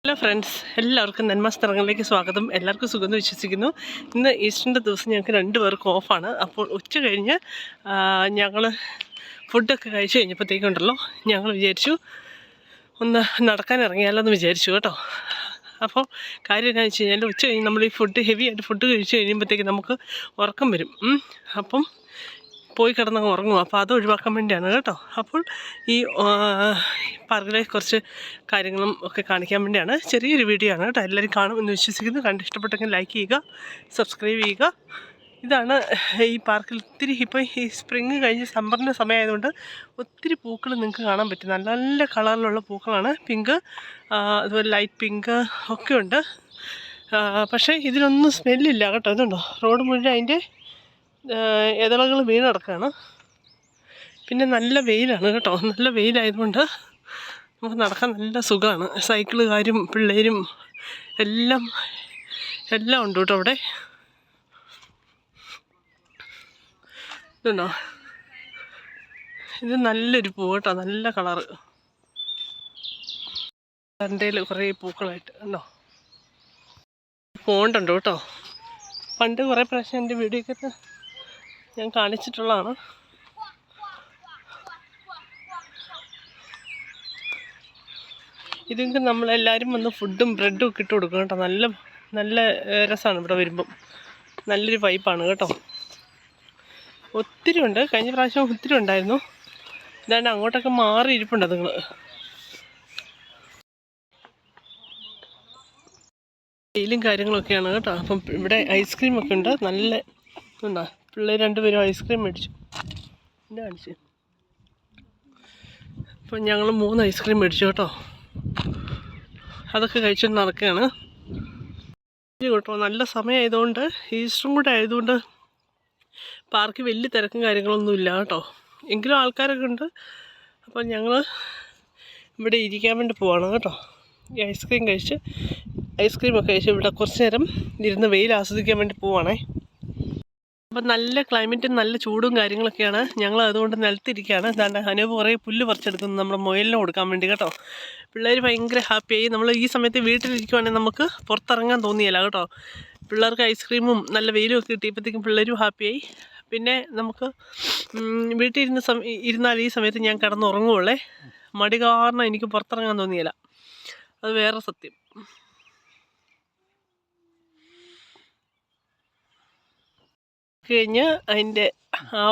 Hello friends, എല്ലാവർക്കും നന്മസ്ഥലങ്ങളിലേക്ക് സ്വാഗതം. എല്ലാവർക്കും സുഖമെന്ന് വിശ്വസിക്കുന്നു. ഇന്ന് ഈസ്റ്ററിൻ്റെ ദിവസം ഞങ്ങൾക്ക് 2 പേർക്ക് ഓഫാണ്. അപ്പോൾ ഉച്ച കഴിഞ്ഞ് ഞങ്ങൾ ഫുഡൊക്കെ കഴിച്ച് കഴിഞ്ഞപ്പോഴത്തേക്കുണ്ടല്ലോ ഞങ്ങൾ വിചാരിച്ചു ഒന്ന് നടക്കാൻ ഇറങ്ങിയാലോ എന്ന് വിചാരിച്ചു കേട്ടോ. അപ്പോൾ കാര്യം എന്താണെന്ന് വെച്ച് കഴിഞ്ഞാൽ ഉച്ച കഴിഞ്ഞ് നമ്മൾ ഈ ഹെവി ആയിട്ട് ഫുഡ് കഴിച്ച് കഴിയുമ്പോഴത്തേക്ക് നമുക്ക് ഉറക്കം വരും. അപ്പം പോയി കിടന്നങ്ങ് ഉറങ്ങും. അപ്പോൾ അത് ഒഴിവാക്കാൻ വേണ്ടിയാണ് കേട്ടോ. അപ്പോൾ ഈ പാർക്കിലെ കുറച്ച് കാര്യങ്ങളും ഒക്കെ കാണിക്കാൻ വേണ്ടിയാണ്. ചെറിയൊരു വീഡിയോ ആണ് കേട്ടോ. എല്ലാവരും കാണുമെന്ന് വിശ്വസിക്കുന്നു. കണ്ട് ഇഷ്ടപ്പെട്ടെങ്കിൽ ലൈക്ക് ചെയ്യുക, സബ്സ്ക്രൈബ് ചെയ്യുക. ഇതാണ് ഈ പാർക്കിൽ ഒത്തിരി ഇപ്പോൾ ഈ സ്പ്രിങ് കഴിഞ്ഞ് സമ്മറിൻ്റെ സമയമായതുകൊണ്ട് ഒത്തിരി പൂക്കൾ നിങ്ങൾക്ക് കാണാൻ പറ്റും. നല്ല നല്ല കളറിലുള്ള പൂക്കളാണ്. പിങ്ക്, അതുപോലെ ലൈറ്റ് പിങ്ക് ഒക്കെ ഉണ്ട്. പക്ഷേ ഇതിനൊന്നും സ്മെല്ലില്ല കേട്ടോ. ഇതുണ്ടോ, റോഡ് മുഴുവൻ അതിൻ്റെ ഇതളകൾ വീണ് കിടക്കുകയാണ്. പിന്നെ നല്ല വെയിലാണ് കേട്ടോ. നല്ല വെയിലായതുകൊണ്ട് നമുക്ക് നടക്കാൻ നല്ല സുഖമാണ്. സൈക്കിളുകാരും പിള്ളേരും എല്ലാം ഉണ്ട് കേട്ടോ അവിടെ. ഇതുണ്ടോ, ഇത് നല്ലൊരു പൂ കേട്ടോ, നല്ല കളറ്. എൻ്റെ കുറേ പൂക്കളായിട്ട് ഉണ്ടോ, പോണ്ടുണ്ട് കേട്ടോ. പണ്ട് കുറേ പ്രാവശ്യം എൻ്റെ വീഡിയോക്കകത്ത് ഞാൻ കാണിച്ചിട്ടുള്ളതാണ്. ഇതെങ്കിൽ നമ്മളെല്ലാവരും വന്ന് ഫുഡും ബ്രെഡും ഒക്കെ ഇട്ട് കൊടുക്കും കേട്ടോ. നല്ല നല്ല രസമാണ് ഇവിടെ വരുമ്പം. നല്ലൊരു വൈബാണ് കേട്ടോ. ഒത്തിരി ഉണ്ട്. കഴിഞ്ഞ പ്രാവശ്യം ഒത്തിരി ഉണ്ടായിരുന്നു. ഇതാണ്ട് അങ്ങോട്ടൊക്കെ മാറി ഇരിപ്പുണ്ട് നിങ്ങൾ. വെയിലും കാര്യങ്ങളൊക്കെയാണ് കേട്ടോ. അപ്പം ഇവിടെ ഐസ്ക്രീമൊക്കെ ഉണ്ട്. നല്ല ഉണ്ടോ, പിള്ളേർ 2 പേരും ഐസ്ക്രീം മേടിച്ചു. എന്നെ കാണിച്ചു. അപ്പം ഞങ്ങൾ 3 ഐസ്ക്രീം മേടിച്ചു കേട്ടോ. അതൊക്കെ കഴിച്ചിട്ട് നടക്കുകയാണ് കേട്ടോ. നല്ല സമയമായതുകൊണ്ട്, ഈസ്റ്ററും കൂടെ ആയതുകൊണ്ട് പാർക്ക് വലിയ തിരക്കും കാര്യങ്ങളൊന്നും ഇല്ല കേട്ടോ. എങ്കിലും ആൾക്കാരൊക്കെ ഉണ്ട്. അപ്പം ഞങ്ങൾ ഇവിടെ ഇരിക്കാൻ വേണ്ടി പോവാണ് കേട്ടോ. ഈ ഐസ്ക്രീമൊക്കെ കഴിച്ച് ഇവിടെ കുറച്ച് നേരം ഇരുന്ന് വെയിൽ ആസ്വദിക്കാൻ വേണ്ടി പോവാണേ. അപ്പം നല്ല ക്ലൈമറ്റും നല്ല ചൂടും കാര്യങ്ങളൊക്കെയാണ്. ഞങ്ങൾ അതുകൊണ്ട് നിലത്തിരിക്കുകയാണ്. എന്താണ്ട് അനൂപ് കുറേ പുല്ല് പറിച്ചെടുക്കുന്നു നമ്മുടെ മുയലിന് കൊടുക്കാൻ വേണ്ടി കേട്ടോ. പിള്ളേർ ഭയങ്കര ഹാപ്പിയായി. നമ്മൾ ഈ സമയത്ത് വീട്ടിലിരിക്കുവാണെങ്കിൽ നമുക്ക് പുറത്തിറങ്ങാൻ തോന്നിയില്ല കേട്ടോ. പിള്ളേർക്ക് ഐസ്ക്രീമും നല്ല വെയിലും ഒക്കെ കിട്ടിയപ്പോഴത്തേക്കും പിള്ളേരും ഹാപ്പിയായി. പിന്നെ നമുക്ക് വീട്ടിൽ ഇരുന്നാൽ ഈ സമയത്ത് ഞാൻ കിടന്നുറങ്ങുള്ളേ. മടി കാരണം എനിക്ക് പുറത്തിറങ്ങാൻ തോന്നിയില്ല. അത് വേറെ സത്യം. കഴിഞ്ഞ് അതിൻ്റെ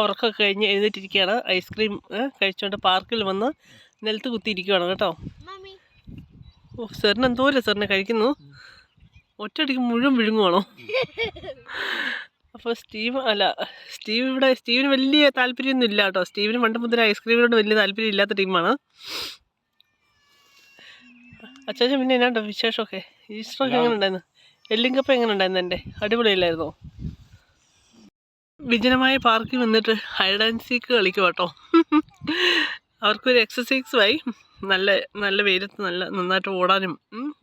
ഉറക്കമൊക്കെ കഴിഞ്ഞ് എഴുന്നേറ്റിരിക്കുകയാണ്. ഐസ്ക്രീം കഴിച്ചുകൊണ്ട് പാർക്കിൽ വന്ന് നിലത്ത് കുത്തിയിരിക്കുകയാണ് കേട്ടോ. ഓ, സാറിന് എന്തോരം സാറിനെ കഴിക്കുന്നു. ഒറ്റയടിക്ക് മുഴുവൻ വിഴുങ്ങുവാണോ? അപ്പോൾ സ്റ്റീവിന് വലിയ താല്പര്യമൊന്നും ഇല്ല കേട്ടോ. സ്റ്റീവിന് പണ്ട് മുതൽ ഐസ്ക്രീമിനോട് വലിയ താല്പര്യം ഇല്ലാത്ത ടീമാണ്. അച്ചാച്ചൻ പിന്നെ എന്നാണ്ടോ വിശേഷമൊക്കെ? ഈസ്റ്ററൊക്കെ എങ്ങനെ ഉണ്ടായിരുന്നു? എല്ലിങ്കപ്പം എങ്ങനെ ഉണ്ടായിരുന്നു? എൻ്റെ അടിപൊളിയില്ലായിരുന്നോ? വിജനമായ പാർക്കിൽ വന്നിട്ട് ഹൈഡ് ആൻഡ് സീക്ക് കളിക്കും കേട്ടോ. അവർക്കൊരു എക്സസൈസുമായി. നല്ല വെയിലത്ത് നന്നായിട്ട് ഓടാനും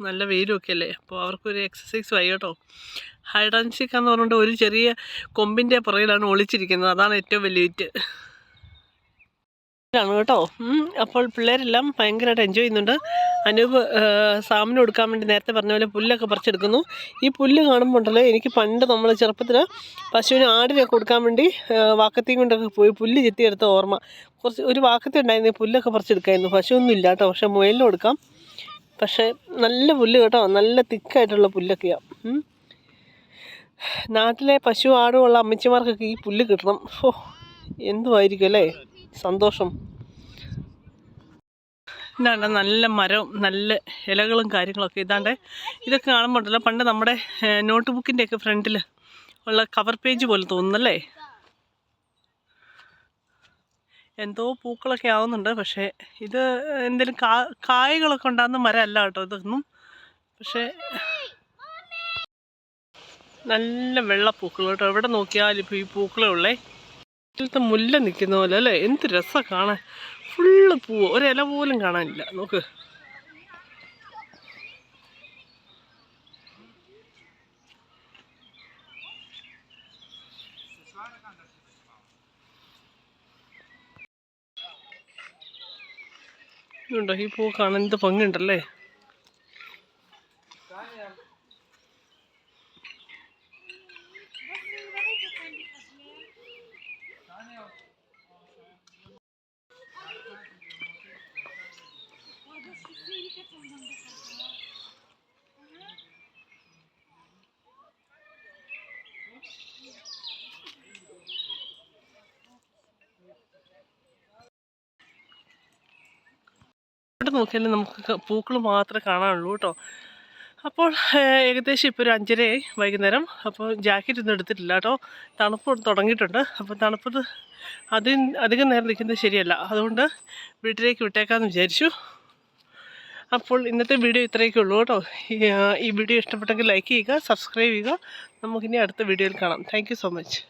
നല്ല വെയിലും ഒക്കെ അല്ലേ. അപ്പോൾ അവർക്കൊരു എക്സസൈസുമായി കേട്ടോ. ഹൈഡ് ആൻഡ് സീക്കാന്ന് പറഞ്ഞിട്ട് ഒരു ചെറിയ കൊമ്പിൻ്റെ പുറകിലാണ് ഒളിച്ചിരിക്കുന്നത്. അതാണ് ഏറ്റവും വലിയ വിറ്റ് ാണ് കേട്ടോ. അപ്പോൾ പിള്ളേരെല്ലാം ഭയങ്കരമായിട്ട് എൻജോയ് ചെയ്യുന്നുണ്ട്. അനൂപ് സാമിന് കൊടുക്കാൻ വേണ്ടി നേരത്തെ പറഞ്ഞ പോലെ പുല്ലൊക്കെ പറിച്ചെടുക്കുന്നു. ഈ പുല്ല് കാണുമ്പോൾ ഉണ്ടല്ലോ, എനിക്ക് പണ്ട് നമ്മൾ ചെറുപ്പത്തിൽ പശുവിന് ആടിനൊക്കെ കൊടുക്കാൻ വേണ്ടി വാക്കത്തിയും കൊണ്ടൊക്കെ പോയി പുല്ല് ചെത്തിയെടുത്ത ഓർമ്മ. ഒരു വാക്കത്തി ഉണ്ടായിരുന്നു, പുല്ലൊക്കെ പറിച്ചെടുക്കായിരുന്നു. പശുവൊന്നും ഇല്ല കേട്ടോ. പക്ഷേ മുയലിന് കൊടുക്കാം. പക്ഷേ നല്ല പുല്ല് കേട്ടോ, നല്ല തിക്കായിട്ടുള്ള പുല്ലൊക്കെയാണ്. നാട്ടിലെ പശു ആടുമുള്ള അമ്മച്ചിമാർക്കൊക്കെ ഈ പുല്ല് കിട്ടണം. ഓ, എന്തുമായിരിക്കും അല്ലേ സന്തോഷം. ഇതാണ്ട് നല്ല മരവും നല്ല ഇലകളും കാര്യങ്ങളൊക്കെ. ഇതൊക്കെ കാണുമ്പോൾ ഉണ്ടല്ലോ, പണ്ട് നമ്മുടെ നോട്ട് ബുക്കിൻ്റെയൊക്കെ ഫ്രണ്ടിൽ ഉള്ള കവർ പേജ് പോലെ തോന്നുന്നല്ലേ. എന്തോ പൂക്കളൊക്കെ ആവുന്നുണ്ട്. പക്ഷേ ഇത് എന്തെങ്കിലും കായകളൊക്കെ ഉണ്ടാകുന്ന മരമല്ല കേട്ടോ ഇതൊന്നും. പക്ഷേ നല്ല വെള്ളപ്പൂക്കൾ കേട്ടോ. എവിടെ നോക്കിയാലും ഇപ്പോൾ ഈ പൂക്കളേ ഉള്ളേ. ഇതിലത്തെ മുല്ല നിൽക്കുന്ന പോലെ അല്ലേ. എന്ത് രസമാണ് കാണാൻ. ഫുള്ള് പൂവ്, ഒരില പോലും കാണാനില്ല. നോക്ക്. ഇതുണ്ടോ, ഈ പൂ കാണാൻ എന്ത് ഭംഗിയുണ്ടല്ലേ. നോക്കിയാലും നമുക്ക് പൂക്കൾ മാത്രമേ കാണാനുള്ളൂ കേട്ടോ. അപ്പോൾ ഏകദേശം ഇപ്പോൾ ഒരു 5:30 വൈകുന്നേരം. അപ്പോൾ ജാക്കറ്റ് ഒന്നും എടുത്തിട്ടില്ല കേട്ടോ, തണുപ്പ് തുടങ്ങിയിട്ടുണ്ട്. അപ്പോൾ തണുപ്പത്ത് അധികം നേരം നിൽക്കുന്നത് ശരിയല്ല, അതുകൊണ്ട് വീട്ടിലേക്ക് വിട്ടേക്കാമെന്ന് വിചാരിച്ചു. അപ്പോൾ ഇന്നത്തെ വീഡിയോ ഇത്രയൊക്കെ ഉള്ളൂ കേട്ടോ. ഈ വീഡിയോ ഇഷ്ടപ്പെട്ടെങ്കിൽ ലൈക്ക് ചെയ്യുക, സബ്സ്ക്രൈബ് ചെയ്യുക. നമുക്കിനി അടുത്ത വീഡിയോയിൽ കാണാം. Thank you so much.